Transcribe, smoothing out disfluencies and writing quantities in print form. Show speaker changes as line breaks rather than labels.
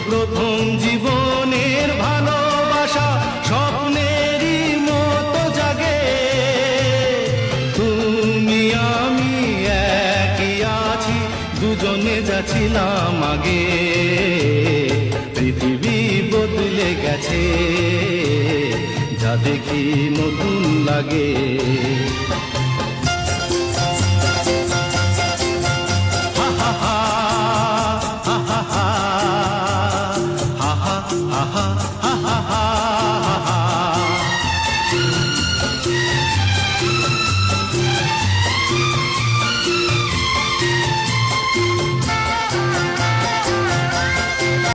প্রথম জীবনের ভালোবাসা স্বপ্নেরই মতো জাগে। তুমি আমি একই আছি, দুজনে যাচ্ছিলাম আগে। পৃথিবী বদলে গেছে, যা দেখি নতুন লাগে।